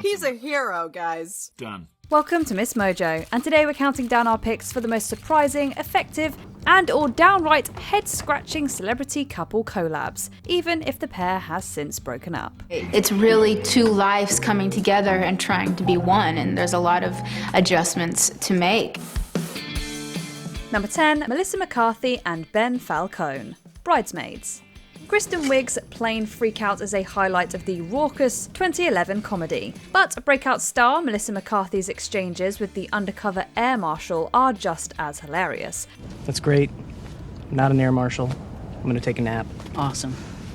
He's a hero, guys. Done. Welcome to MsMojo, and today we're counting down our picks for the most surprising, effective, and or downright head-scratching celebrity couple collabs, even if the pair has since broken up. It's really two lives coming together and trying to be one, and there's a lot of adjustments to make. Number 10, Melissa McCarthy and Ben Falcone. Bridesmaids. Kristen Wiig's plain freakout is a highlight of the raucous 2011 comedy. But breakout star Melissa McCarthy's exchanges with the undercover air marshal are just as hilarious. That's great. I'm not an air marshal. I'm gonna take a nap. Awesome.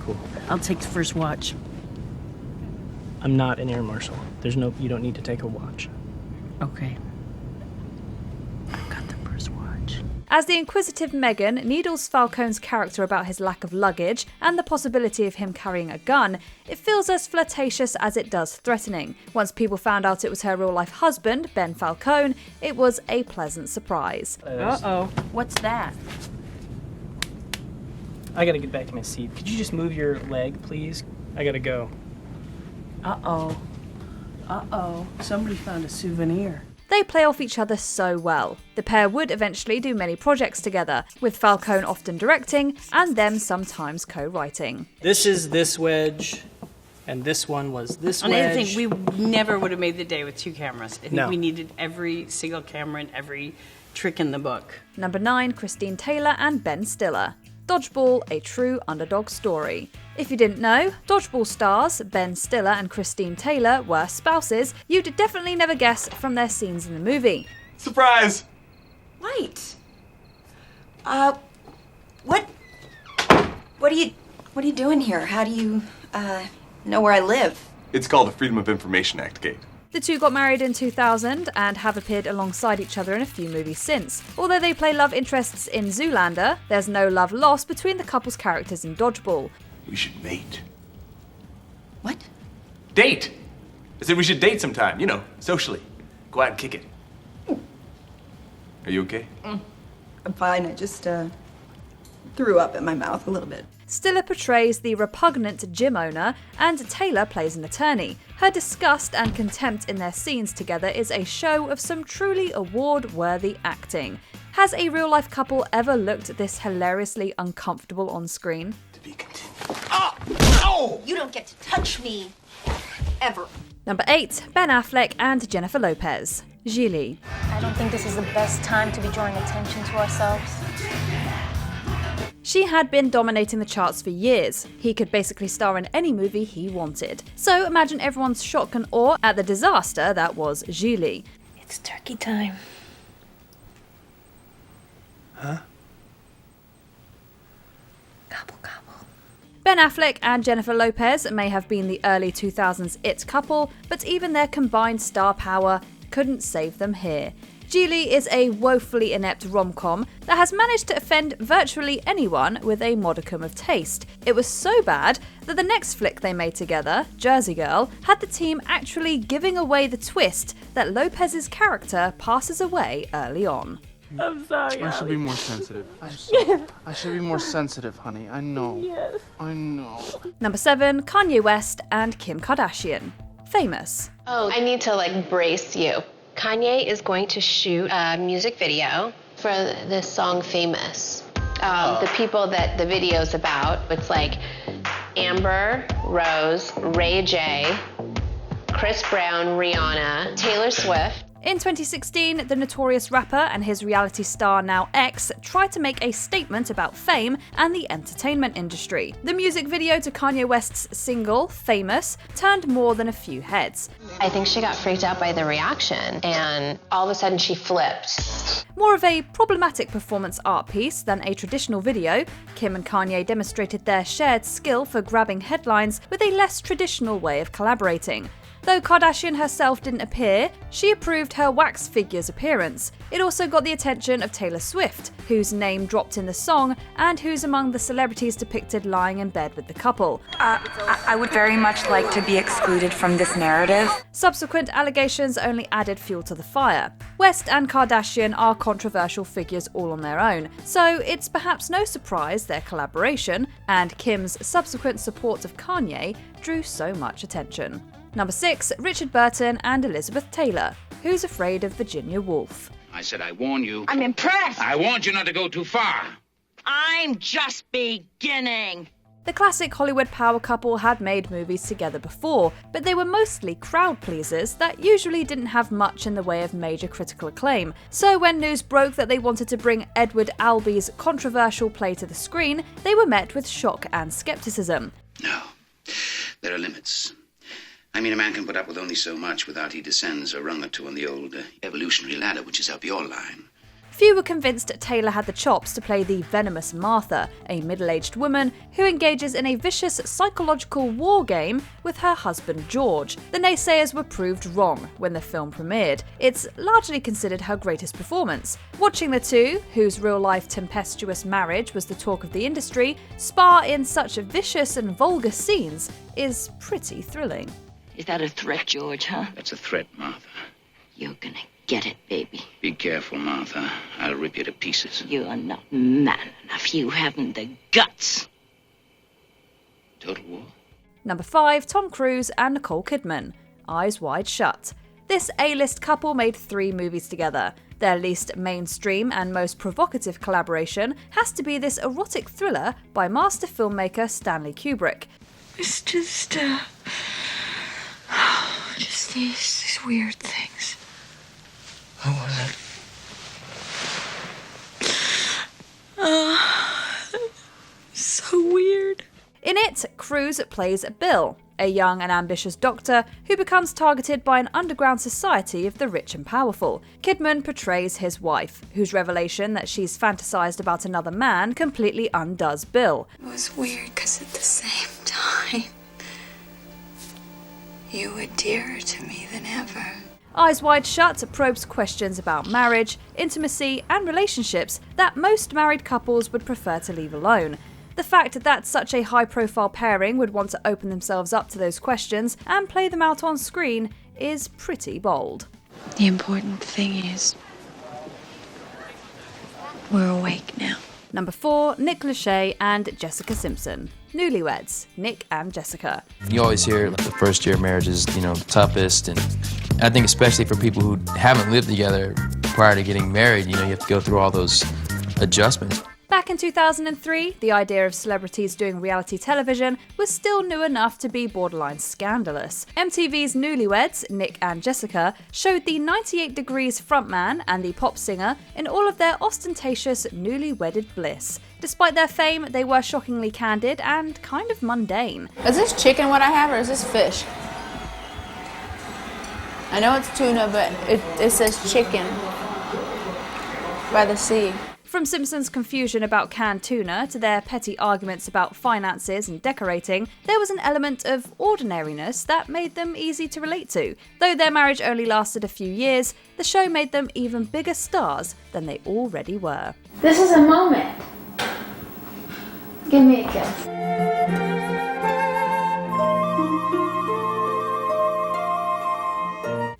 Cool. I'll take the first watch. I'm not an air marshal. You don't need to take a watch. Okay. I've got the first watch. As the inquisitive Meghan needles Falcone's character about his lack of luggage and the possibility of him carrying a gun, it feels as flirtatious as it does threatening. Once people found out it was her real-life husband, Ben Falcone, it was a pleasant surprise. Uh-oh. What's that? I gotta get back to my seat. Could you just move your leg, please? I gotta go. Uh-oh. Uh-oh. Somebody found a souvenir. They play off each other so well. The pair would eventually do many projects together, with Falcone often directing and them sometimes co-writing. This is this wedge, and this one was this On wedge. anything, we never would have made the day with two cameras. I think No. we needed every single camera and every trick in the book. Number 9, Christine Taylor and Ben Stiller. Dodgeball, a true underdog story. If you didn't know, Dodgeball stars Ben Stiller and Christine Taylor were spouses. You'd definitely never guess from their scenes in the movie. Surprise! Light. What are you doing here? How do you, know where I live? It's called the Freedom of Information Act, Kate. The two got married in 2000 and have appeared alongside each other in a few movies since. Although they play love interests in Zoolander, there's no love lost between the couple's characters in Dodgeball. We should mate. What? Date! I said we should date sometime, socially. Go out and kick it. Are you okay? I'm fine. I just, threw up in my mouth a little bit. Stiller portrays the repugnant gym owner, and Taylor plays an attorney. Her disgust and contempt in their scenes together is a show of some truly award-worthy acting. Has a real-life couple ever looked this hilariously uncomfortable on screen? To be continued. You don't get to touch me. Ever. Number 8, Ben Affleck and Jennifer Lopez. Gigli. I don't think this is the best time to be drawing attention to ourselves. She had been dominating the charts for years. He could basically star in any movie he wanted. So imagine everyone's shock and awe at the disaster that was Jelli. It's turkey time. Huh? Gobble, gobble. Ben Affleck and Jennifer Lopez may have been the early 2000s it couple, but even their combined star power couldn't save them here. Gigli is a woefully inept rom-com that has managed to offend virtually anyone with a modicum of taste. It was so bad that the next flick they made together, Jersey Girl, had the team actually giving away the twist that Lopez's character passes away early on. I'm sorry. I should be more sensitive. I should be more sensitive, honey. I know. Yes. I know. Number 7, Kanye West and Kim Kardashian. Famous. Oh, I need to brace you. Kanye is going to shoot a music video for this song Famous. The people that the video's about, it's Amber, Rose, Ray J, Chris Brown, Rihanna, Taylor Swift. In 2016, the notorious rapper and his reality star, now ex, tried to make a statement about fame and the entertainment industry. The music video to Kanye West's single, Famous, turned more than a few heads. I think she got freaked out by the reaction, and all of a sudden she flipped. More of a problematic performance art piece than a traditional video, Kim and Kanye demonstrated their shared skill for grabbing headlines with a less traditional way of collaborating. Though Kardashian herself didn't appear, she approved her wax figure's appearance. It also got the attention of Taylor Swift, whose name dropped in the song and who's among the celebrities depicted lying in bed with the couple. I would very much like to be excluded from this narrative. Subsequent allegations only added fuel to the fire. West and Kardashian are controversial figures all on their own, so it's perhaps no surprise their collaboration and Kim's subsequent support of Kanye drew so much attention. Number 6, Richard Burton and Elizabeth Taylor. Who's Afraid of Virginia Woolf? I said I warn you. I'm impressed. I warned you not to go too far. I'm just beginning. The classic Hollywood power couple had made movies together before, but they were mostly crowd pleasers that usually didn't have much in the way of major critical acclaim. So when news broke that they wanted to bring Edward Albee's controversial play to the screen, they were met with shock and skepticism. No, there are limits. I mean, a man can put up with only so much without he descends a rung or two on the old evolutionary ladder, which is up your line. Few were convinced Taylor had the chops to play the venomous Martha, a middle-aged woman who engages in a vicious psychological war game with her husband George. The naysayers were proved wrong when the film premiered. It's largely considered her greatest performance. Watching the two, whose real-life tempestuous marriage was the talk of the industry, spar in such vicious and vulgar scenes is pretty thrilling. Is that a threat, George, huh? That's a threat, Martha. You're gonna get it, baby. Be careful, Martha. I'll rip you to pieces. You're not man enough. You haven't the guts. Total war. Number 5, Tom Cruise and Nicole Kidman. Eyes Wide Shut. This A-list couple made 3 movies together. Their least mainstream and most provocative collaboration has to be this erotic thriller by master filmmaker Stanley Kubrick. It's just these weird things. What was it? So weird. In it, Cruise plays Bill, a young and ambitious doctor who becomes targeted by an underground society of the rich and powerful. Kidman portrays his wife, whose revelation that she's fantasized about another man completely undoes Bill. It was weird because at the same time, you were dearer to me than ever. Eyes Wide Shut probes questions about marriage, intimacy, and relationships that most married couples would prefer to leave alone. The fact that such a high-profile pairing would want to open themselves up to those questions and play them out on screen is pretty bold. The important thing is, we're awake now. Number 4, Nick Lachey and Jessica Simpson. Newlyweds, Nick and Jessica. You always hear the first year of marriage is, the toughest, and I think especially for people who haven't lived together prior to getting married, you have to go through all those adjustments. Back in 2003, the idea of celebrities doing reality television was still new enough to be borderline scandalous. MTV's Newlyweds, Nick and Jessica, showed the 98 Degrees frontman and the pop singer in all of their ostentatious newly-wedded bliss. Despite their fame, they were shockingly candid and kind of mundane. Is this chicken what I have, or is this fish? I know it's tuna, but it says chicken by the sea. From Simpson's confusion about canned tuna to their petty arguments about finances and decorating, there was an element of ordinariness that made them easy to relate to. Though their marriage only lasted a few years, the show made them even bigger stars than they already were. This is a moment. Give me a kiss.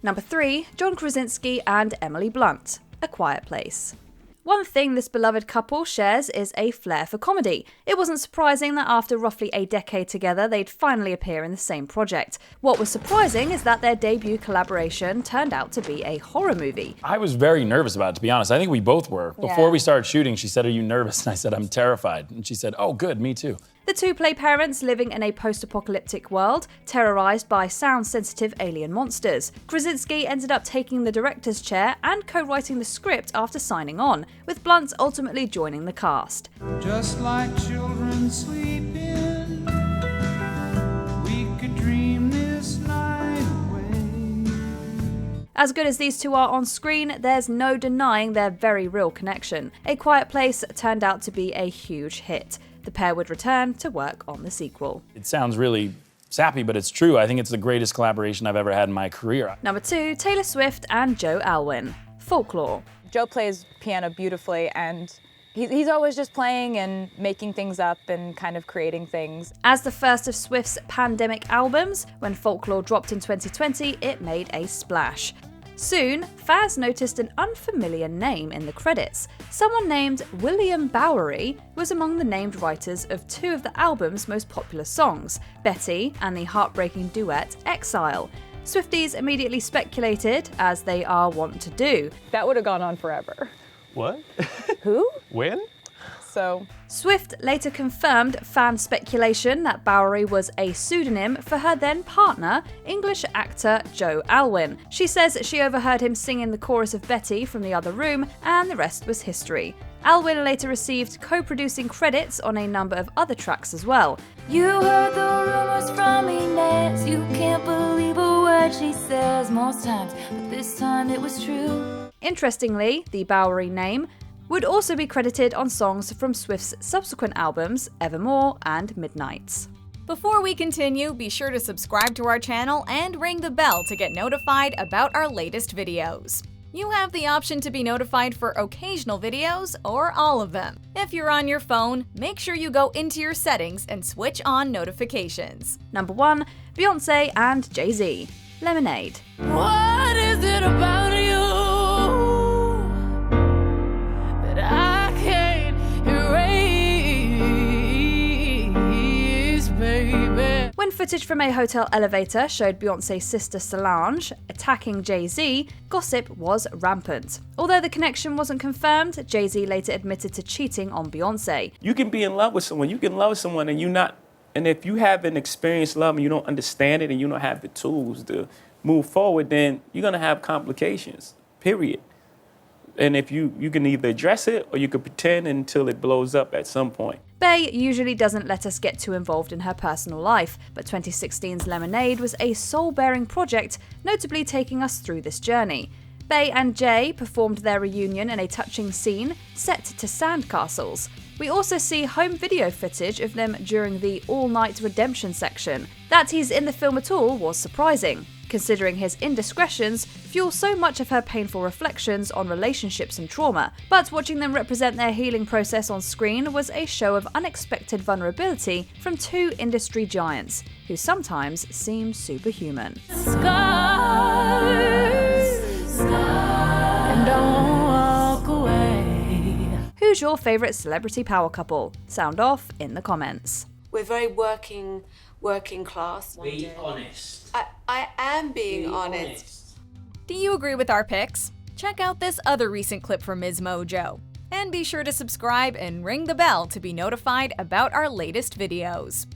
Number 3, John Krasinski and Emily Blunt, A Quiet Place. One thing this beloved couple shares is a flair for comedy. It wasn't surprising that after roughly a decade together, they'd finally appear in the same project. What was surprising is that their debut collaboration turned out to be a horror movie. I was very nervous about it, to be honest. I think we both were. Before we started shooting, she said, "Are you nervous?" And I said, "I'm terrified." And she said, "Oh, good, me too." The two play parents living in a post-apocalyptic world, terrorized by sound-sensitive alien monsters. Krasinski ended up taking the director's chair and co-writing the script after signing on, with Blunt ultimately joining the cast. Just like children sleeping, we could dream this night away. As good as these two are on screen, there's no denying their very real connection. A Quiet Place turned out to be a huge hit. The pair would return to work on the sequel. It sounds really sappy, but it's true. I think it's the greatest collaboration I've ever had in my career. Number 2, Taylor Swift and Joe Alwyn, Folklore. Joe plays piano beautifully, and he's always just playing and making things up and kind of creating things. As the first of Swift's pandemic albums, when Folklore dropped in 2020, it made a splash. Soon, fans noticed an unfamiliar name in the credits. Someone named William Bowery was among the named writers of two of the album's most popular songs, Betty and the heartbreaking duet Exile. Swifties immediately speculated, as they are wont to do. That would have gone on forever. What? Who? When? So Swift later confirmed fan speculation that Bowery was a pseudonym for her then partner, English actor Joe Alwyn. She says she overheard him singing the chorus of Betty from the other room, and the rest was history. Alwyn later received co-producing credits on a number of other tracks as well. You heard the rumors from Inez. You can't believe a word she says most times, but this time it was true. Interestingly, the Bowery name would also be credited on songs from Swift's subsequent albums, Evermore and Midnights. Before we continue, be sure to subscribe to our channel and ring the bell to get notified about our latest videos. You have the option to be notified for occasional videos or all of them. If you're on your phone, make sure you go into your settings and switch on notifications. Number 1, Beyonce and JayZ, Lemonade. What is it about you that I can't erase, baby? When footage from a hotel elevator showed Beyonce's sister Solange attacking JayZ, gossip was rampant. Although the connection wasn't confirmed, JayZ later admitted to cheating on Beyonce. You can be in love with someone, you can love someone and if you haven't experienced love and you don't understand it and you don't have the tools to move forward, then you're gonna have complications, period. And if you can either address it or you can pretend until it blows up at some point. Bey usually doesn't let us get too involved in her personal life, but 2016's Lemonade was a soul-bearing project, notably taking us through this journey. Bey and Jay performed their reunion in a touching scene set to sandcastles. We also see home video footage of them during the all-night redemption section. That he's in the film at all was surprising, considering his indiscretions fuel so much of her painful reflections on relationships and trauma, but watching them represent their healing process on screen was a show of unexpected vulnerability from two industry giants, who sometimes seem superhuman. And don't walk away. Who's your favourite celebrity power couple? Sound off in the comments. We're very working class. Be honest. I am being honest. Do you agree with our picks? Check out this other recent clip from MsMojo. And be sure to subscribe and ring the bell to be notified about our latest videos.